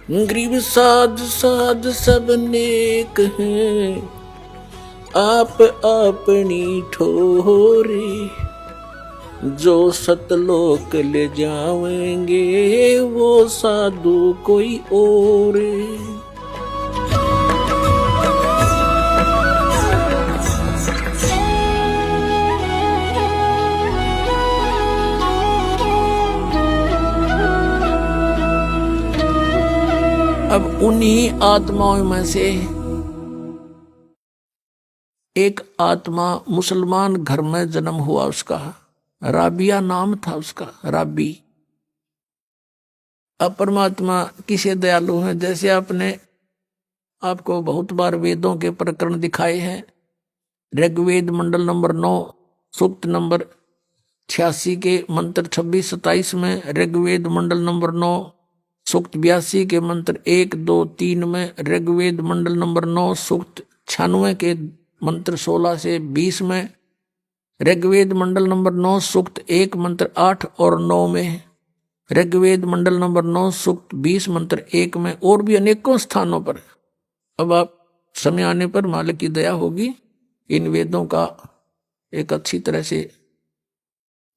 गरीब साध साध सब नेक हैं, आप अपनी ठोरे। जो सतलोक ले जावेंगे वो साधु कोई और। अब उन्हीं आत्माओं में से एक आत्मा मुसलमान घर में जन्म हुआ, उसका राबिया नाम था उसका, राबी। अब परमात्मा किसे दयालु है, जैसे आपको बहुत बार वेदों के प्रकरण दिखाए हैं। ऋग्वेद मंडल नंबर 9 सूक्त नंबर 86 के मंत्र 26-27 में, ऋग्वेद मंडल नंबर 9 सूक्त 82 के मंत्र 1, 2, 3 में, ऋग्वेद मंडल नंबर 9 सूक्त 96 के मंत्र 16 से 20 में, ऋग्वेद मंडल नंबर 9 सूक्त 1 मंत्र 8 और 9 में, ऋग्वेद मंडल नंबर 9 सूक्त 20 मंत्र 1 में, और भी अनेकों स्थानों पर। अब आप समय आने पर मालिक की दया होगी, इन वेदों का एक अच्छी तरह से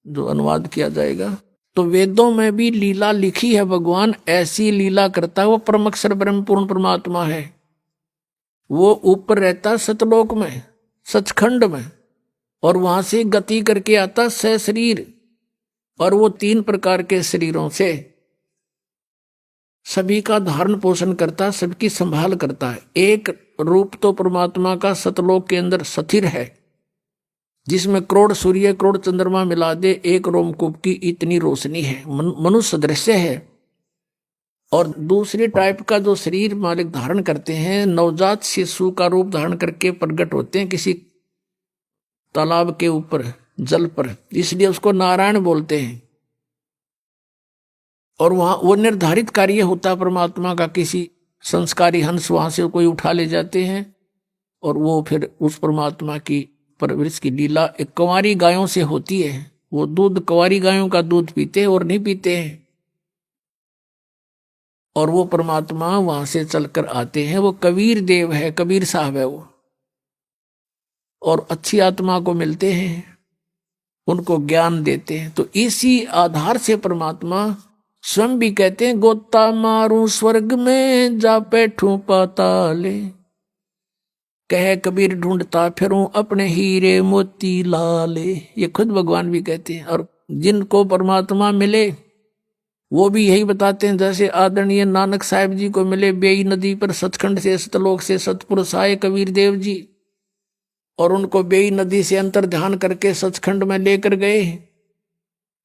जो अनुवाद किया जाएगा। तो वेदों में भी लीला लिखी है, भगवान ऐसी लीला करता है। वो परम अक्षर ब्रह्म पूर्ण परमात्मा है, वो ऊपर रहता सतलोक में, सचखंड में, और वहां से गति करके आता सशरीर, और वो 3 प्रकार के शरीरों से सभी का धारण पोषण करता, सबकी संभाल करता है। एक रूप तो परमात्मा का सतलोक के अंदर स्थिर है, जिसमें करोड़ सूर्य करोड़ चंद्रमा मिला दे एक रोमकूप की इतनी रोशनी है, मनुष्य दृश्य है। और दूसरी टाइप का जो शरीर मालिक धारण करते हैं, नवजात शिशु का रूप धारण करके प्रकट होते हैं किसी तालाब के ऊपर जल पर, इसलिए उसको नारायण बोलते हैं। और वहां वो निर्धारित कार्य होता है परमात्मा का, किसी संस्कारी हंस वहां से कोई उठा ले जाते हैं, और वो फिर उस परमात्मा की परवरिश की लीला एक कंवारी गायों से होती है। वो दूध कंवारी गायों का दूध पीते हैं और नहीं पीते हैं, और वो परमात्मा वहां से चलकर आते हैं। वो कबीर देव है, कबीर साहब है वो, और अच्छी आत्मा को मिलते हैं, उनको ज्ञान देते हैं। तो इसी आधार से परमात्मा स्वयं भी कहते हैं, गोता मारूं स्वर्ग में जा बैठूं पाताले, कहे कबीर ढूंढता फिरूं अपने हीरे मोती लाले। ये खुद भगवान भी कहते हैं। और जिनको परमात्मा मिले वो भी यही बताते हैं, जैसे आदरणीय नानक साहिब जी को मिले बेई नदी पर सचखंड से सतलोक से सतपुरुष आए कबीर देव जी, और उनको बेई नदी से अंतर ध्यान करके सचखंड में लेकर गए,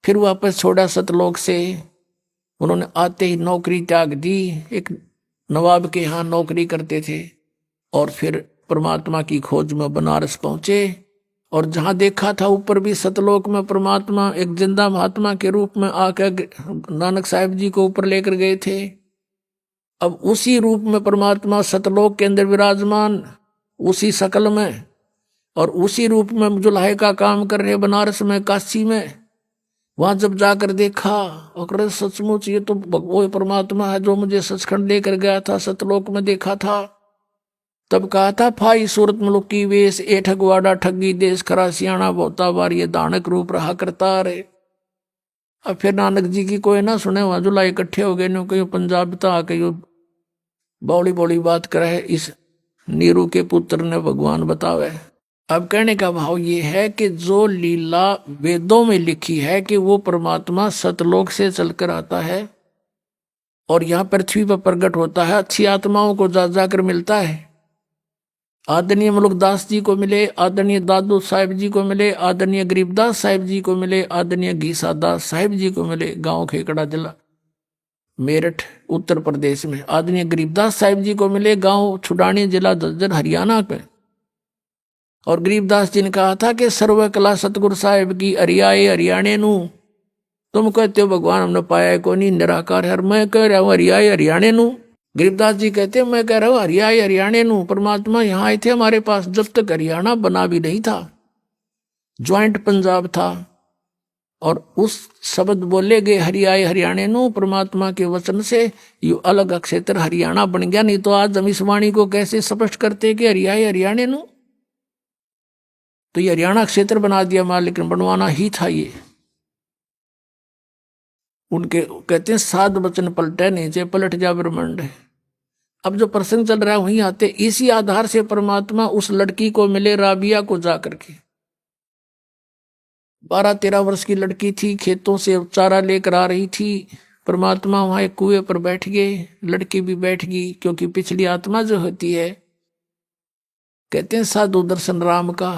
फिर वापस छोड़ा सतलोक से। उन्होंने आते ही नौकरी त्याग दी, एक नवाब के यहाँ नौकरी करते थे, और फिर परमात्मा की खोज में बनारस पहुंचे। और जहां देखा था ऊपर भी सतलोक में परमात्मा एक जिंदा महात्मा के रूप में आकर नानक साहिब जी को ऊपर लेकर गए थे। अब उसी रूप में परमात्मा सतलोक के अंदर विराजमान, उसी शकल में, और उसी रूप में जुल्हे का काम कर रहे बनारस में, काशी में। वहां जब जाकर देखा और सचमुच ये तो वो परमात्मा है जो मुझे सचखंड लेकर गया था, सतलोक में देखा था। तब कहा था, फाई सूरत मलुकी वेश ए ठगवाड़ा ठगी देश खरा सियाणा बोता बार, ये दानक रूप रहा करता रे। अब फिर नानक जी की कोई ना सुने, वहां जुला इकट्ठे हो गए, नो कहीं पंजाब तो आके बौड़ी बौड़ी बात करे, इस नीरू के पुत्र ने भगवान बतावे। अब कहने का भाव ये है कि जो लीला वेदों में लिखी है कि वो परमात्मा सतलोक से चलकर आता है और यहाँ पृथ्वी पर प्रकट होता है, अच्छी आत्माओं को जा जाकर मिलता है। आदरणीय मुलुकदास जी को मिले, आदरणीय दादू साहिब जी को मिले, आदरणीय गरीबदास साहिब जी को मिले, आदरणीय घीसा दास साहिब जी को मिले, गांव खेकड़ा जिला मेरठ उत्तर प्रदेश में। आदरणीय गरीबदास साहिब जी को मिले, गांव छुडानी जिला झज्जर हरियाणा में। और गरीबदास जी ने कहा था कि सर्व कला सतगुरु साहिब की हरियाए हरियाणे नू, तुम कहते हो भगवान हमने पाया को नहीं, निराकार है, मैं कह रहा हूँ हरियाए हरियाणे नू। गरीबदास जी कहते हैं, मैं कह रहा हूँ हरियाए हरियाणे नू। परमात्मा यहाँ आए थे हमारे पास, जब तक हरियाणा बना भी नहीं था, ज्वाइंट पंजाब था, और उस शब्द बोले गए हरियाए हरियाणे नु परमात्मा के वचन से यू अलग क्षेत्र हरियाणा बन गया। नहीं तो आज हम इस वाणी को कैसे स्पष्ट करते कि हरियाए हरियाणे नु, तो ये हरियाणा क्षेत्र बना दिया मां, लेकिन बनवाना ही था ये। उनके कहते हैं साध वचन पलटे नीचे पलट जा ब्रह्मांड। अब जो प्रसंग चल रहा है वहीं आते, इसी आधार से परमात्मा उस लड़की को मिले राबिया को जाकर के। 12-13 वर्ष की लड़की थी, खेतों से चारा लेकर आ रही थी। परमात्मा वहां एक कुएं पर बैठ गए, लड़की भी बैठ गई, क्योंकि पिछली आत्मा जो होती है, कहते हैं साधु दर्शन राम का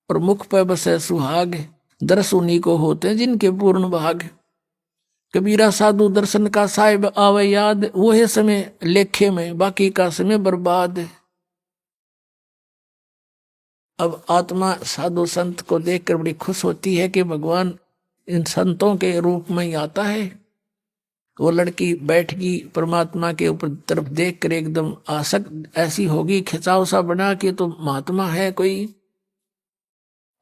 और मुख पर बसे सुहाग, दर्श उन्हीं को होते हैं जिनके पूर्ण भाग। कबीरा साधु दर्शन का साहिब आवे याद, वो है समय लेखे में बाकी का समय बर्बाद। अब आत्मा साधु संत को देखकर बड़ी खुश होती है कि भगवान इन संतों के रूप में ही आता है। वो लड़की बैठ गई, परमात्मा के ऊपर तरफ देख कर एकदम आसक्त ऐसी होगी, खिंचाव सा बना कि तो महात्मा है कोई।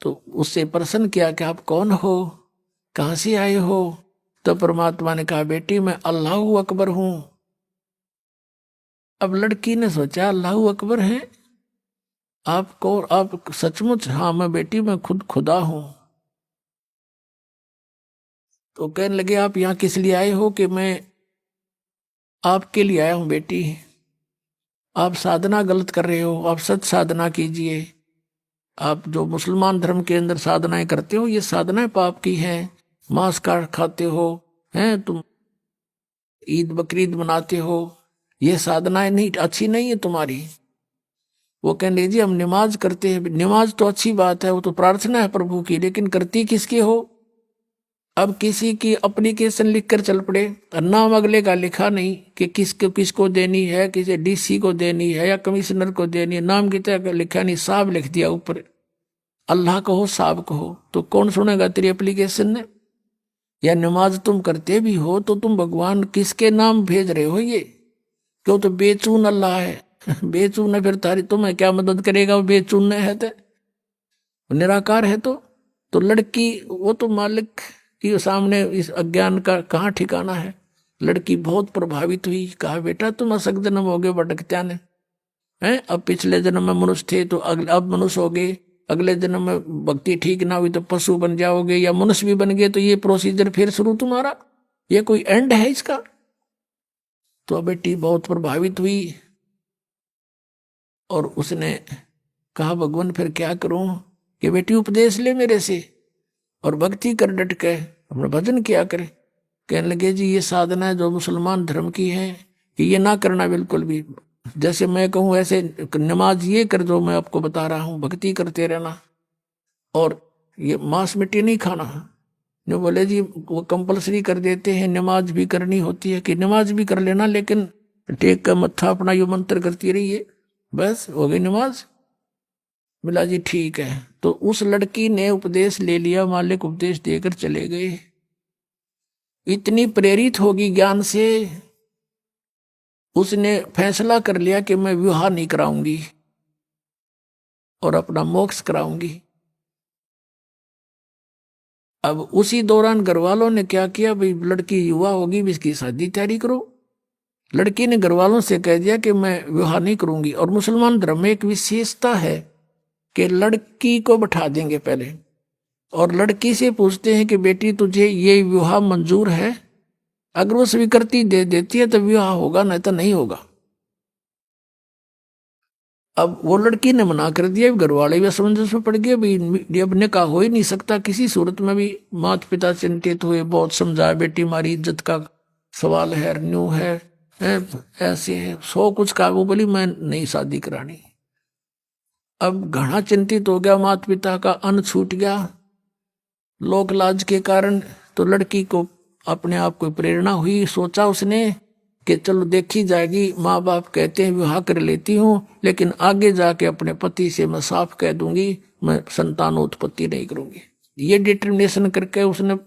तो उससे प्रश्न किया कि आप कौन हो, कहां से आए हो? तो परमात्मा ने कहा बेटी मैं अल्लाह अकबर हूं। अब लड़की ने सोचा अल्लाह अकबर है आपको, आप सचमुच? हाँ मैं बेटी मैं खुद खुदा हूं। तो कहने लगे आप यहाँ किस लिए आए हो? कि मैं आपके लिए आया हूं बेटी, आप साधना गलत कर रहे हो, आप सच साधना कीजिए। आप जो मुसलमान धर्म के अंदर साधनाएं करते हो ये साधनाएं पाप की हैं, मांस काट खाते हो, हैं तुम ईद बकरीद मनाते हो, ये साधनाएं नहीं अच्छी नहीं है तुम्हारी। वो कहने जी हम नमाज करते हैं। नमाज तो अच्छी बात है, वो तो प्रार्थना है प्रभु की, लेकिन करती किसकी हो? अब किसी की एप्लीकेशन लिख कर चल पड़े, नाम अगले का लिखा नहीं कि किसको देनी है, किसी डीसी को देनी है या कमिश्नर को देनी है, नाम की तरह लिखा नहीं, साहब लिख दिया ऊपर। अल्लाह कहो साहब कहो तो कौन सुनेगा तेरी एप्लीकेशन ने? या नमाज तुम करते भी हो तो तुम भगवान किसके नाम भेज रहे हो? ये क्यों? तो बेचून अल्लाह है बेचून है, फिर तारी तुम्हें क्या मदद करेगा? वो बेचून है तो निराकार है। तो लड़की वो तो मालिक के सामने इस अज्ञान का कहाँ ठिकाना है। लड़की बहुत प्रभावित हुई, कहा बेटा तुम असक जन्म हो गए भटकत्या ने, हैं? अब पिछले जन्म में मनुष्य थे तो अब मनुष्य हो गए, अगले जन्म में भक्ति ठीक ना हुई तो पशु बन जाओगे, या मनुष्य भी बन गए तो ये प्रोसीजर फिर शुरू तुम्हारा, ये कोई एंड है इसका? तो बेटी बहुत प्रभावित हुई और उसने कहा भगवान फिर क्या करूं? कि बेटी उपदेश ले मेरे से और भक्ति कर डट के अपना भजन किया करे। कहने लगे जी ये साधना है जो मुसलमान धर्म की है कि ये ना करना बिल्कुल भी, जैसे मैं कहूँ ऐसे नमाज ये कर जो मैं आपको बता रहा हूँ, भक्ति करते रहना और ये मांस मिट्टी नहीं खाना। जो बोले जी वो कंपलसरी कर देते हैं, नमाज भी करनी होती है कि नमाज भी कर लेना, लेकिन टेक का मत्था अपना यो मंत्र करती रहिए, बस हो गई नमाज। मिला जी ठीक है। तो उस लड़की ने उपदेश ले लिया, मालिक उपदेश देकर चले गए। इतनी प्रेरित होगी ज्ञान से, उसने फैसला कर लिया कि मैं विवाह नहीं कराऊंगी और अपना मोक्ष कराऊंगी। अब उसी दौरान घर वालों ने क्या किया, भाई लड़की युवा होगी भी इसकी शादी तैयारी करो। लड़की ने घर वालों से कह दिया कि मैं विवाह नहीं करूंगी। और मुसलमान धर्म में एक विशेषता है कि लड़की को बैठा देंगे पहले और लड़की से पूछते हैं कि बेटी तुझे ये विवाह मंजूर है? अगर वो स्वीकृति दे देती है तो विवाह होगा, नहीं तो नहीं होगा। अब वो लड़की ने मना कर दिया, घर वाले भी असमंजस में पड़ गए, भाई अब निकाह हो ही नहीं सकता किसी सूरत में भी। माता पिता चिंतित हुए, बहुत समझाया बेटी हमारी इज्जत का सवाल है, न्यू है, ऐसे है, सो कुछ कहा। वो बोली मैं नहीं शादी करानी। अब घना चिंतित हो गया, माता पिता का अन्न छूट गया लोक लाज के कारण। तो लड़की को अपने आप को प्रेरणा हुई, सोचा उसने कि चलो देखी जाएगी, माँ बाप कहते हैं विवाह कर लेती हूँ, लेकिन आगे जाके अपने पति से मैं साफ कह दूंगी मैं संतानोत्पत्ति नहीं करूंगी। ये डिटर्मिनेशन करके उसने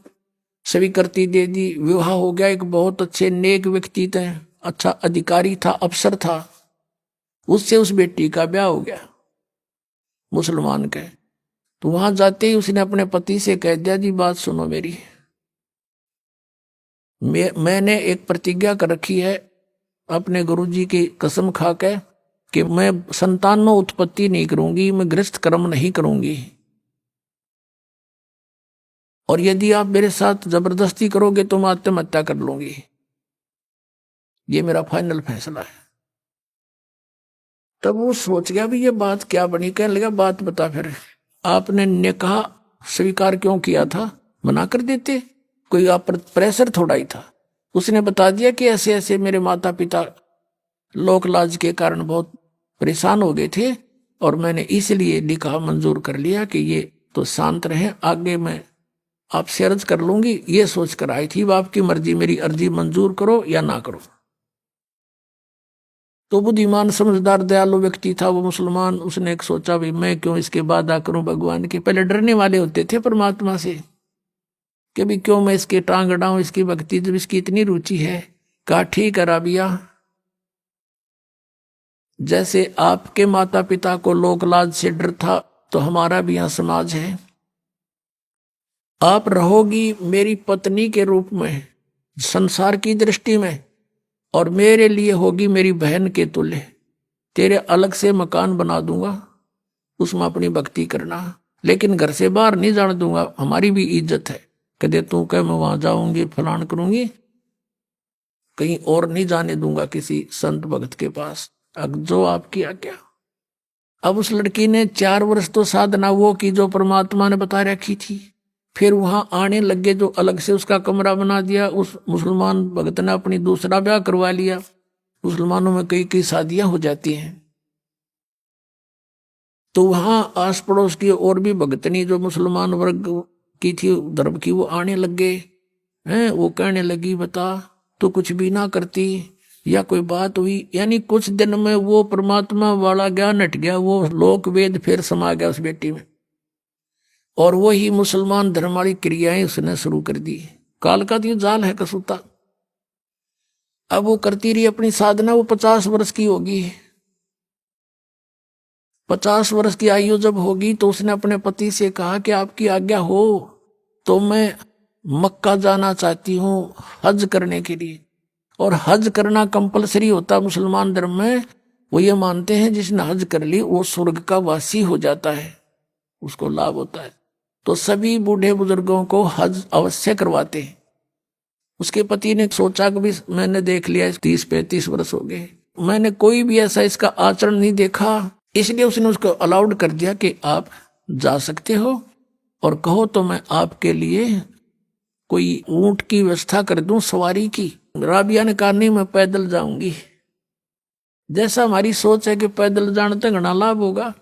स्वीकृति दे दी। विवाह हो गया। एक बहुत अच्छे नेक व्यक्ति थे, अच्छा अधिकारी था, अफसर था, उससे उस बेटी का ब्याह हो गया मुसलमान के। तो वहां जाते ही उसने अपने पति से कह दिया, जी बात सुनो मेरी, मैंने एक प्रतिज्ञा कर रखी है अपने गुरुजी की कसम खा के कि मैं संतान उत्पत्ति नहीं करूंगी, मैं गृहस्थ कर्म नहीं करूंगी, और यदि आप मेरे साथ जबरदस्ती करोगे तो मैं आत्महत्या कर लूंगी, ये मेरा फाइनल फैसला है। तब वो सोच गया भी ये बात क्या बनी, कहने लगा बात बता फिर, आपने निकाह स्वीकार क्यों किया था, मना कर देते, कोई आप पर प्रेशर थोड़ा ही था। उसने बता दिया कि ऐसे ऐसे मेरे माता पिता लोक लाज के कारण बहुत परेशान हो गए थे और मैंने इसलिए निकाह मंजूर कर लिया कि ये तो शांत रहे, आगे मैं आपसे अर्ज कर लूंगी, ये सोच कर आई थी, वो आपकी मर्जी, मेरी अर्जी मंजूर करो या ना करो। तो बुद्धिमान समझदार दयालु व्यक्ति था वो मुसलमान, उसने एक सोचा भाई मैं क्यों इसके वादा करूं भगवान के। पहले डरने वाले होते थे परमात्मा से कि भी क्यों मैं इसके टांग अड़ाऊं इसकी भक्ति जब इसकी इतनी रुचि है। कहा ठीक है राबिया, जैसे आपके माता पिता को लोक लाज से डर था तो हमारा भी यहां समाज है, आप रहोगी मेरी पत्नी के रूप में संसार की दृष्टि में और मेरे लिए होगी मेरी बहन के तुल्य। तेरे अलग से मकान बना दूंगा, उसमें अपनी भक्ति करना, लेकिन घर से बाहर नहीं जाने दूंगा, हमारी भी इज्जत है। कदे तू कह मैं वहां जाऊंगी फलान करूंगी, कहीं और नहीं जाने दूंगा किसी संत भक्त के पास, जो आपकी आज्ञा। अब उस लड़की ने 4 वर्ष तो साधना वो की जो परमात्मा ने बता रखी थी, फिर वहां आने लगे जो अलग से उसका कमरा बना दिया। उस मुसलमान भगत ने अपनी दूसरा ब्याह करवा लिया। मुसलमानों में कई कई शादियां हो जाती हैं, तो वहां आस पड़ोस की और भी भगतनी जो मुसलमान वर्ग की थी धर्म की, वो आने लग गए हैं। वो कहने लगी बता तो कुछ भी ना करती या कोई बात हुई, यानी कुछ दिन में वो परमात्मा वाला ज्ञान हट गया, वो लोक वेद फिर समा गया उस बेटी में, और वही मुसलमान धर्म वाली क्रियाएं उसने शुरू कर दी। काल का तो जाल है कसूता। अब वो करती रही अपनी साधना, वो 50 वर्ष की होगी। 50 वर्ष की आयु जब होगी तो उसने अपने पति से कहा कि आपकी आज्ञा हो तो मैं मक्का जाना चाहती हूँ हज करने के लिए। और हज करना कंपलसरी होता मुसलमान धर्म में। वो ये मानते हैं जिसने हज कर ली वो स्वर्ग का वासी हो जाता है, उसको लाभ होता है। तो सभी बूढ़े बुजुर्गों को हज अवश्य करवाते हैं। उसके पति ने सोचा कि भी मैंने देख लिया 30-35 वर्ष हो गए, मैंने कोई भी ऐसा इसका आचरण नहीं देखा, इसलिए उसने उसको अलाउड कर दिया कि आप जा सकते हो और कहो तो मैं आपके लिए कोई ऊंट की व्यवस्था कर दूं सवारी की। राबिया ने कहा नहीं मैं पैदल जाऊंगी। जैसा हमारी सोच है कि पैदल जाने तक घना लाभ होगा,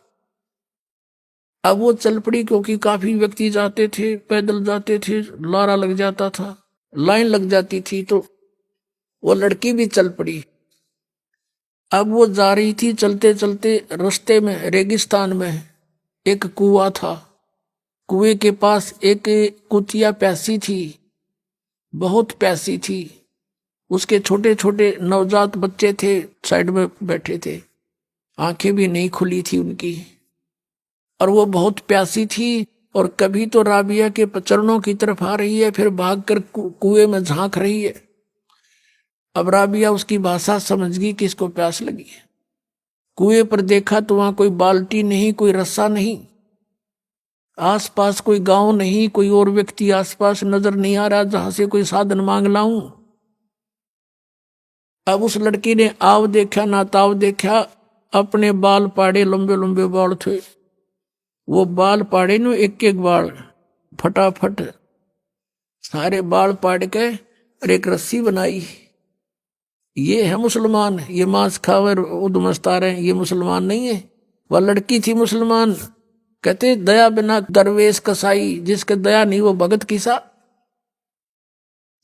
अब वो चल पड़ी, क्योंकि काफी व्यक्ति जाते थे पैदल जाते थे, लारा लग जाता था, लाइन लग जाती थी, तो वो लड़की भी चल पड़ी। अब वो जा रही थी, चलते चलते रास्ते में रेगिस्तान में एक कुआं था। कुएं के पास एक कुतिया प्यासी थी, बहुत प्यासी थी। उसके छोटे छोटे नवजात बच्चे थे, साइड में बैठे थे, आंखें भी नहीं खुली थी उनकी, और वो बहुत प्यासी थी। और कभी तो राबिया के चरणों की तरफ आ रही है, फिर भागकर कुएं में झांक रही है। अब राबिया उसकी भाषा समझ गई कि इसको प्यास लगी है। कुएं पर देखा तो वहां कोई बाल्टी नहीं, कोई रस्सा नहीं, आसपास कोई गांव नहीं, कोई और व्यक्ति आसपास नजर नहीं आ रहा जहां से कोई साधन मांग लाऊं। अब उस लड़की ने आव देखा ना ताव देखा, अपने बाल पाड़े, लंबे लंबे बाल थे, वो बाल पाड़े नो एक एक बाल फटाफट सारे बाल पाड़ के और एक रस्सी बनाई। ये है मुसलमान, ये मांस खावर उदमस्ता रहे, ये मुसलमान नहीं है। वह लड़की थी मुसलमान। कहते दया बिना दरवेश कसाई, जिसके दया नहीं वो भगत किसा।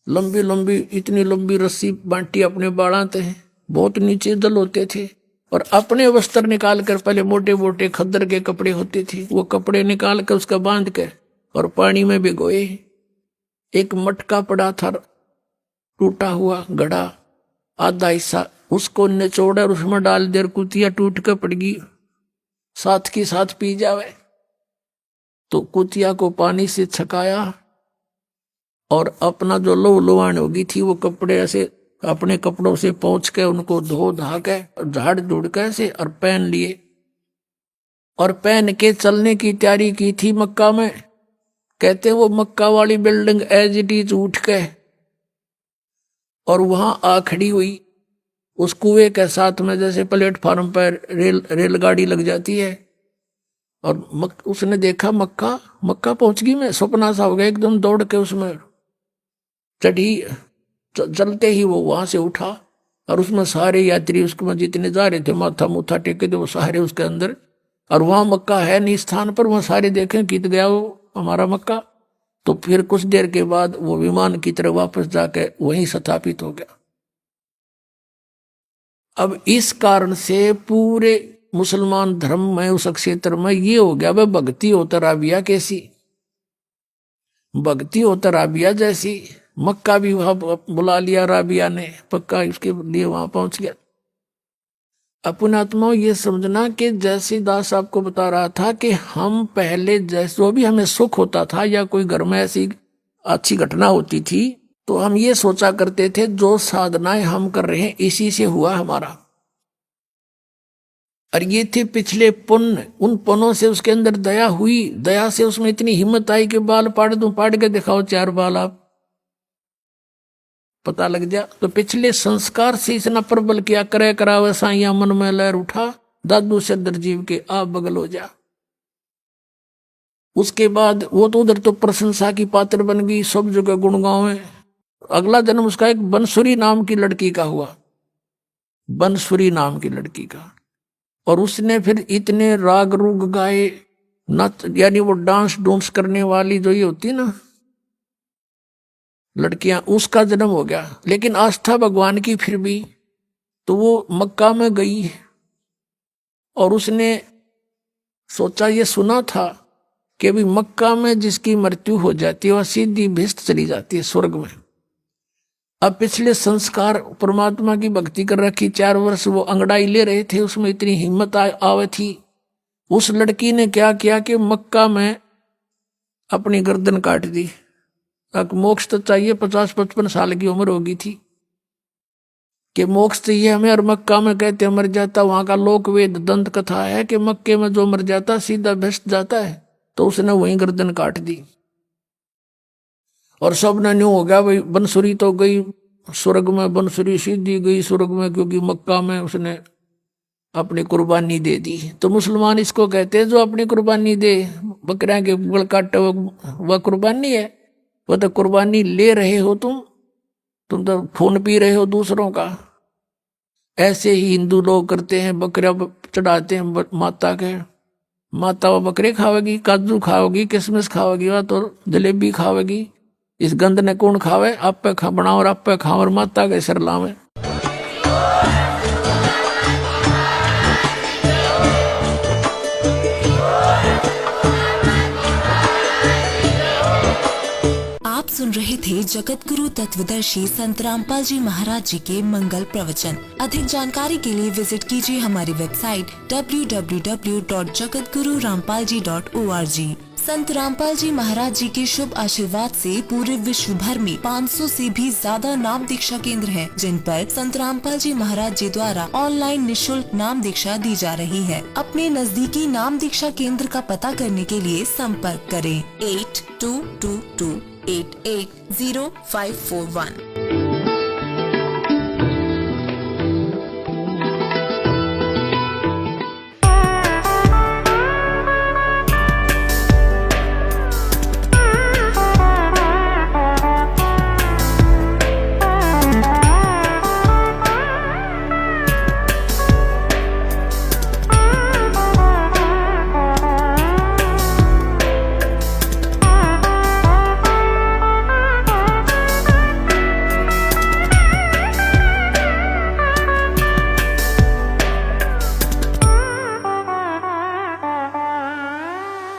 लंबी लंबी इतनी लंबी रस्सी बांटी अपने बाड़ाते हैं, बहुत नीचे दल होते थे, और अपने वस्त्र निकाल कर, पहले मोटे मोटे खद्दर के कपड़े होते थे, वो कपड़े निकाल कर उसका बांध कर और पानी में भिगोए। एक मटका पड़ा था टूटा हुआ घड़ा, आधा हिस्सा उसको निचोड़ा और उसमें डाल दे, कुतिया टूट कर पड़ गई, साथ की साथ पी जावे। तो कुतिया को पानी से छकाया और अपना जो लो लोहान होगी थी वो कपड़े ऐसे अपने कपड़ों से पोंछ के उनको धो धा के झाड़ झूड़ के ऐसे और पहन लिए और पहन के चलने की तैयारी की थी मक्का में। कहते वो मक्का वाली बिल्डिंग एज इट इज उठ के और वहां आ खड़ी हुई उस कुएं के साथ में, जैसे प्लेटफार्म पर रेलगाड़ी लग जाती है। और उसने देखा मक्का पहुंच गई। मैं सपना सा हो गया, एकदम दौड़ के उसमें चढ़ी। चलते ही वो वहां से उठा और उसमें सारे यात्री उसके जितने जा रहे थे माथा मुथा टेके थे वो सारे उसके अंदर। और वहां मक्का है नहीं स्थान पर, वहां सारे देखें कित गया वो हमारा मक्का। तो फिर कुछ देर के बाद वो विमान की तरह वापस जाके वहीं स्थापित हो गया। अब इस कारण से पूरे मुसलमान धर्म में उस क्षेत्र में ये हो गया वह भक्ति होता राबिया कैसी, भक्ति होता राबिया जैसी। मक्का भी वहां बुला लिया राबिया ने, पक्का इसके लिए वहां पहुंच गया। अपने आत्मा ये समझना कि जैसे दास आपको बता रहा था कि हम पहले जैसे जो भी हमें सुख होता था या कोई घर में ऐसी अच्छी घटना होती थी तो हम ये सोचा करते थे जो साधनाएं हम कर रहे हैं इसी से हुआ हमारा। और ये थे पिछले पुण्य, उन पुण्यों से उसके अंदर दया हुई, दया से उसमें इतनी हिम्मत आई कि बाल पाड़ दूं, पाड़ के दिखाओ 4 बाल आप, पता लग जा। तो पिछले संस्कार से इतना प्रबल किया करे करावे साइया मन में लहर उठा, दादू से दरजीव के आप बगल हो जा। उसके बाद वो तो उधर तो प्रशंसा की पात्र बन गई, सब जगह गुणगांव है। अगला जन्म उसका एक बनसुरी नाम की लड़की का हुआ, बनसुरी नाम की लड़की का। और उसने फिर इतने राग रूग गाए, नच यानी वो डांस डूंस करने वाली जो ये होती ना लड़कियां, उसका जन्म हो गया। लेकिन आस्था भगवान की फिर भी, तो वो मक्का में गई और उसने सोचा, ये सुना था कि अभी मक्का में जिसकी मृत्यु हो जाती है वह सीधी भिष्ट चली जाती है स्वर्ग में। अब पिछले संस्कार परमात्मा की भक्ति कर रखी, 4 वर्ष वो अंगड़ाई ले रहे थे, उसमें इतनी हिम्मत आवे थी। उस लड़की ने क्या किया कि मक्का में अपनी गर्दन काट दी। अब मोक्ष तो चाहिए, 50-55 साल की उम्र होगी थी कि मोक्ष चाहिए हमें। और मक्का में कहते मर जाता, वहां का लोक वेद दंत कथा है कि मक्के में जो मर जाता सीधा भ्रष्ट जाता है। तो उसने वहीं गर्दन काट दी और सब ने न्यू हो गया भाई, बनसुरी तो गई स्वर्ग में, बनसुरी सीधी गई स्वर्ग में, क्योंकि मक्का में उसने अपनी कुर्बानी दे दी। तो मुसलमान इसको कहते हैं जो अपनी कुर्बानी दे, बकरियां के गल काटे वह कुर्बानी है। वह तो कुर्बानी ले रहे हो तुम तो खून पी रहे हो दूसरों का। ऐसे ही हिंदू लोग करते हैं, बकरियां चढ़ाते हैं माता के। माता वो बकरे खावेगी, काजू खाओगी, किशमिश खाओगी, वह तो जलेबी खावेगी। इस गंद ने कौन खावे, आप पे खा बनाओ और आप पे खाओ और माता के सिर लावे। आप सुन रहे थे जगत गुरु तत्वदर्शी संत रामपाल जी महाराज जी के मंगल प्रवचन। अधिक जानकारी के लिए विजिट कीजिए हमारी वेबसाइट www.jagatgururampalji.org। संत रामपाल जी महाराज जी के शुभ आशीर्वाद से पूरे विश्व भर में 500 से भी ज्यादा नाम दीक्षा केंद्र हैं, जिन पर संत रामपाल जी महाराज जी द्वारा ऑनलाइन निशुल्क नाम दीक्षा दी जा रही है। अपने नजदीकी नाम दीक्षा केंद्र का पता करने के लिए संपर्क करें 8222880541।